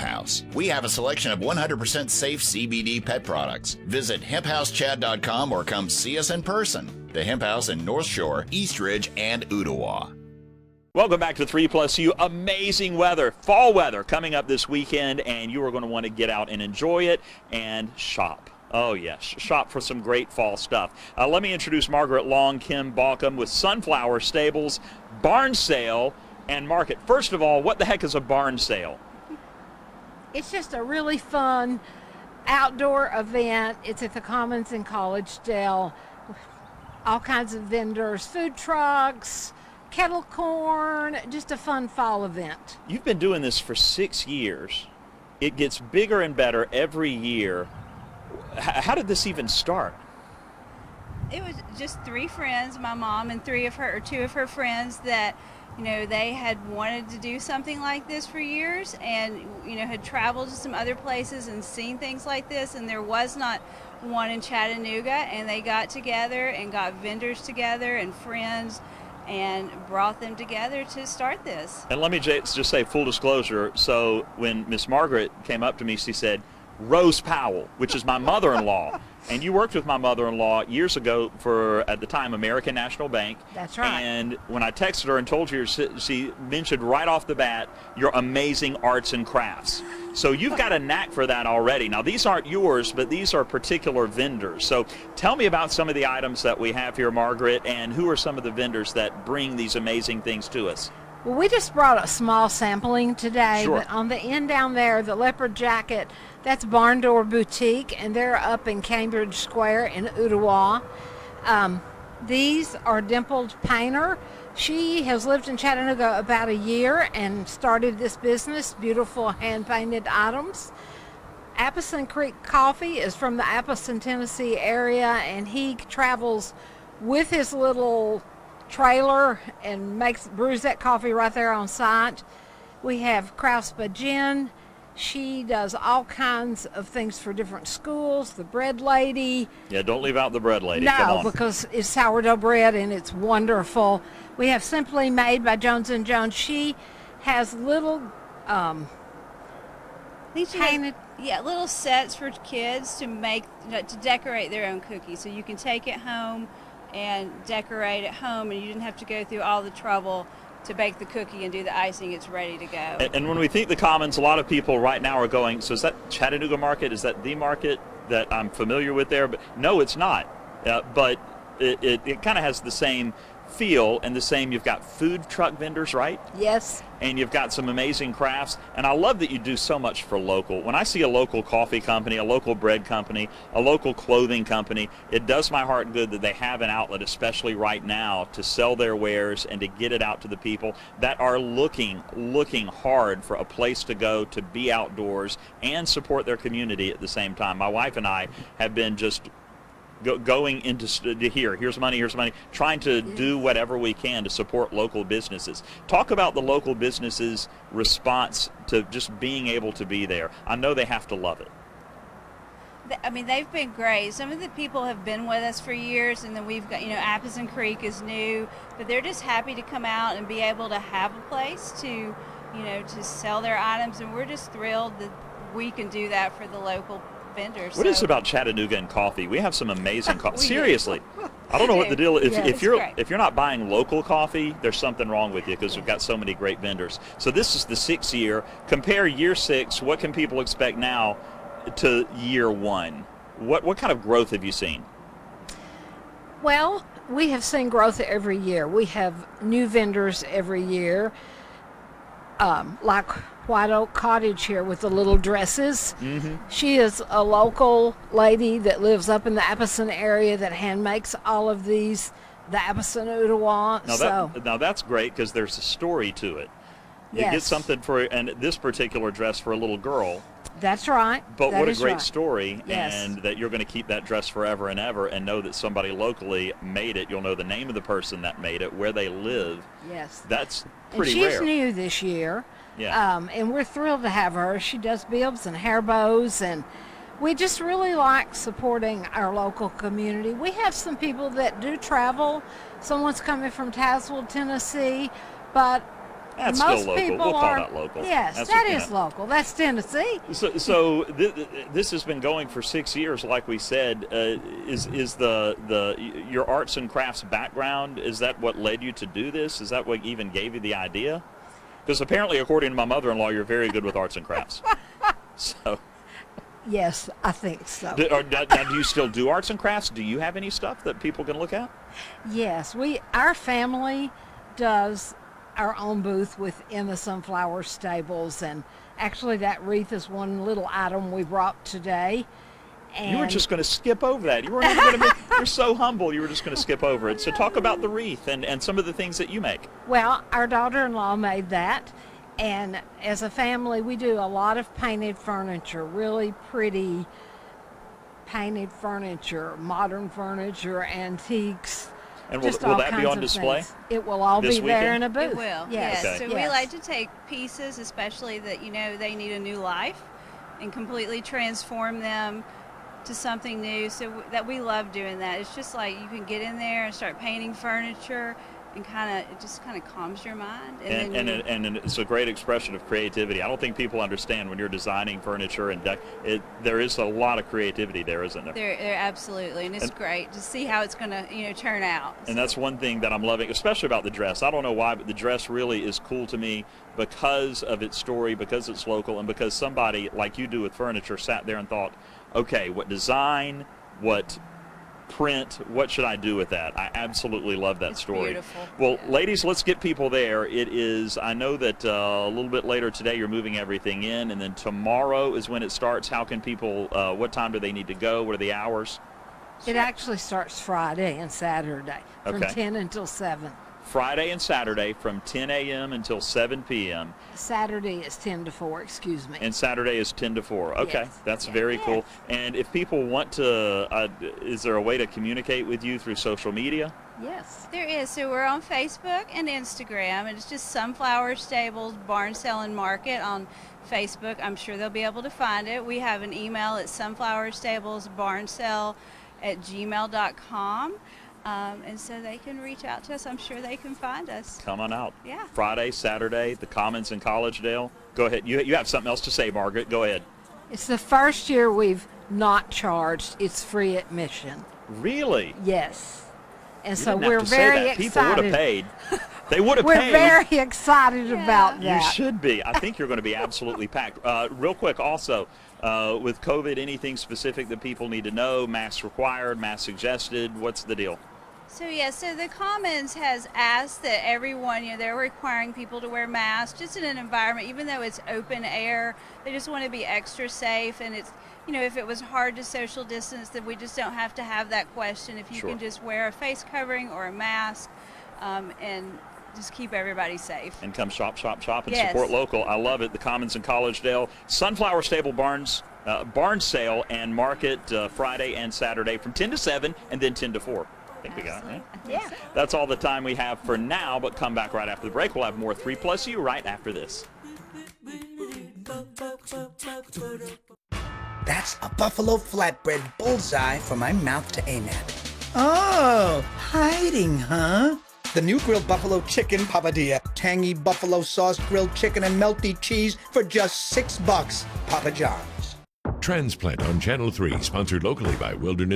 House. We have a selection of 100% safe CBD pet products. Visit hemphousechad.com or come see us in person. The Hemp House in North Shore, East Ridge, and Ottawa. Welcome back to 3+U. Amazing weather, fall weather coming up this weekend, and you are going to want to get out and enjoy it and shop. Oh, yes, shop for some great fall stuff. Let me introduce Margaret Long, Kim Balcom with Sunflower Stables, Barn Sale, and Market. First of all, what the heck is a barn sale? It's just a really fun outdoor event. It's at the Commons in Collegedale. All kinds of vendors, food trucks, kettle corn, just a fun fall event. You've been doing this for 6 years. It gets bigger and better every year. How did this even start? It was just 3 friends, my mom and 2 of her friends that, they had wanted to do something like this for years and, had traveled to some other places and seen things like this, and there was not one in Chattanooga, and they got together and got vendors together and friends and brought them together to start this. And let me just say full disclosure. So when Miss Margaret came up to me, she said, Rose Powell, which is my mother-in-law. And you worked with my mother-in-law years ago for, at the time, American National Bank. That's right. And when I texted her and told her, she mentioned right off the bat your amazing arts and crafts. So you've got a knack for that already. Now, these aren't yours, but these are particular vendors. So tell me about some of the items that we have here, Margaret, and who are some of the vendors that bring these amazing things to us? Well, we just brought a small sampling today, Sure. But on the end down there, the leopard jacket, that's Barn Door Boutique, and they're up in Cambridge Square in Ottawa. These are Dimpled Painter. She has lived in Chattanooga about a year and started this business, beautiful hand-painted items. Appleton Creek Coffee is from the Appleton, Tennessee area, and he travels with his little trailer and brews that coffee right there on site. We have Krauspa Gin. She does all kinds of things for different schools. The Bread Lady. Yeah, don't leave out the Bread Lady. Come No, on. because it's sourdough bread and it's wonderful. We have Simply Made by Jones & Jones. She has little painted. Little sets for kids to make, to decorate their own cookies. So you can take it home and decorate at home, and you didn't have to go through all the trouble to bake the cookie and do the icing. It's ready to go. And when we think the Commons, a lot of people right now are going, so is that Chattanooga Market? Is that the market that I'm familiar with there? But no, it's not. But it kind of has the same feel and the same. You've got food truck vendors, right? Yes. And you've got some amazing crafts. And I love that you do so much for local. When I see a local coffee company, a local bread company, a local clothing company, it does my heart good that they have an outlet, especially right now, to sell their wares and to get it out to the people that are looking hard for a place to go to be outdoors and support their community at the same time. My wife and I have been just going into here's money, trying to do whatever we can to support local businesses. Talk about the local businesses' response to just being able to be there. I know they have to love it. I mean, they've been great. Some of the people have been with us for years, and then we've got, Appleton Creek is new, but they're just happy to come out and be able to have a place to, to sell their items, and we're just thrilled that we can do that for the local vendors. What is it about Chattanooga and coffee? We have some amazing coffee. We do. Seriously, I don't know what the deal is. Yeah, If you're great. if you're not buying local coffee, there's something wrong with you because we've got so many great vendors. So this is the 6th year. Compare year 6. What can people expect now to year 1? What kind of growth have you seen? Well, we have seen growth every year. We have new vendors every year, like White Oak Cottage here with the little dresses. Mm-hmm. She is a local lady that lives up in the Appleton area that hand makes all of these, the Appleton Ottawa. Now that's great because there's a story to it. You Yes. get something and this particular dress for a little girl. That's right. But That what a is great right. story, Yes. and that you're going to keep that dress forever and ever and know that somebody locally made it. You'll know the name of the person that made it, where they live. Yes. That's And pretty she's rare. new this year. Yeah. And we're thrilled to have her. She does bibs and hair bows, and we just really like supporting our local community. We have some people that do travel. Someone's coming from Tazewell, Tennessee, but That's Most still local. people We'll call are. that local. Yes, That's that what- is local. That's Tennessee. So this has been going for 6 years, like we said. Is your arts and crafts background? Is that what led you to do this? Is that what even gave you the idea? Because apparently, according to my mother-in-law, you're very good with arts and crafts. So, Yes, I think so. now, do you still do arts and crafts? Do you have any stuff that people can look at? Yes, our family does our own booth within the Sunflower Stables, and actually that wreath is one little item we brought today. And You were just going to skip over that. You weren't even going to. You're so humble. You were just going to skip over it. So talk about the wreath and some of the things that you make. well, our daughter-in-law made that, and as a family, we do a lot of painted furniture, really pretty painted furniture, modern furniture, antiques. And just will all that be kinds on of display? things. It will all this be there in weekend? a booth. It will. Yes. Yes. Okay. So we yes. like to take pieces, especially that they need a new life, and completely transform them to something new. So that we love doing that. It's just like you can get in there and start painting furniture, and it just kind of calms your mind. And it's a great expression of creativity. I don't think people understand when you're designing furniture and there is a lot of creativity there, isn't there? There absolutely, and it's great to see how it's going to turn out. And that's one thing that I'm loving, especially about the dress. I don't know why, but the dress really is cool to me because of its story, because it's local, and because somebody like you do with furniture sat there and thought, okay, what design, what print, what should I do with that? I absolutely love that It's story. beautiful. Well, Yeah. ladies, let's get people there. It is, I know that a little bit later today you're moving everything in, and then tomorrow is when it starts. How can people, what time do they need to go? What are the hours? It actually starts Friday and Saturday from Okay. 10 until 7. Friday and Saturday from 10 a.m. until 7 p.m. Saturday is 10 to 4, excuse me. And Saturday is 10 to 4. Okay, Yes. that's Yes. very cool. And if people want to, is there a way to communicate with you through social media? Yes. There is. So we're on Facebook and Instagram, and it's just Sunflower Stables Barn Sale and Market on Facebook. I'm sure they'll be able to find it. We have an email at sunflowerstablesbarnsale@gmail.com. And so they can reach out to us. I'm sure they can find us. Come on out. Yeah. Friday, Saturday, the Commons in Collegedale. Go ahead. You have something else to say, Margaret. Go ahead. It's the first year we've not charged. It's free admission. Really? Yes. And You so didn't have we're to say very that. People would have excited. paid. They would have We're paid. very excited about You that. should be. I think you're going to be absolutely packed. Real quick, also, with COVID, anything specific that people need to know? Masks required, masks suggested? What's the deal? So so the Commons has asked that everyone, they're requiring people to wear masks just in an environment, even though it's open air. They just want to be extra safe, and it's, if it was hard to social distance, then we just don't have to have that question. If you Sure. can just wear a face covering or a mask, and just keep everybody safe. And come shop, and Yes. support local. I love it. The Commons in Collegedale. Sunflower Stable barn sale and market Friday and Saturday from 10 to 7 and then 10 to 4. I think we got it, right? Yeah. That's all the time we have for now, but come back right after the break. We'll have more 3+U right after this. That's a buffalo flatbread bullseye for my mouth to aim at. Oh, hiding, huh? The new grilled buffalo chicken papadilla. Tangy buffalo sauce, grilled chicken, and melty cheese for just $6. Papa John's. Transplant on Channel 3, sponsored locally by Wilderness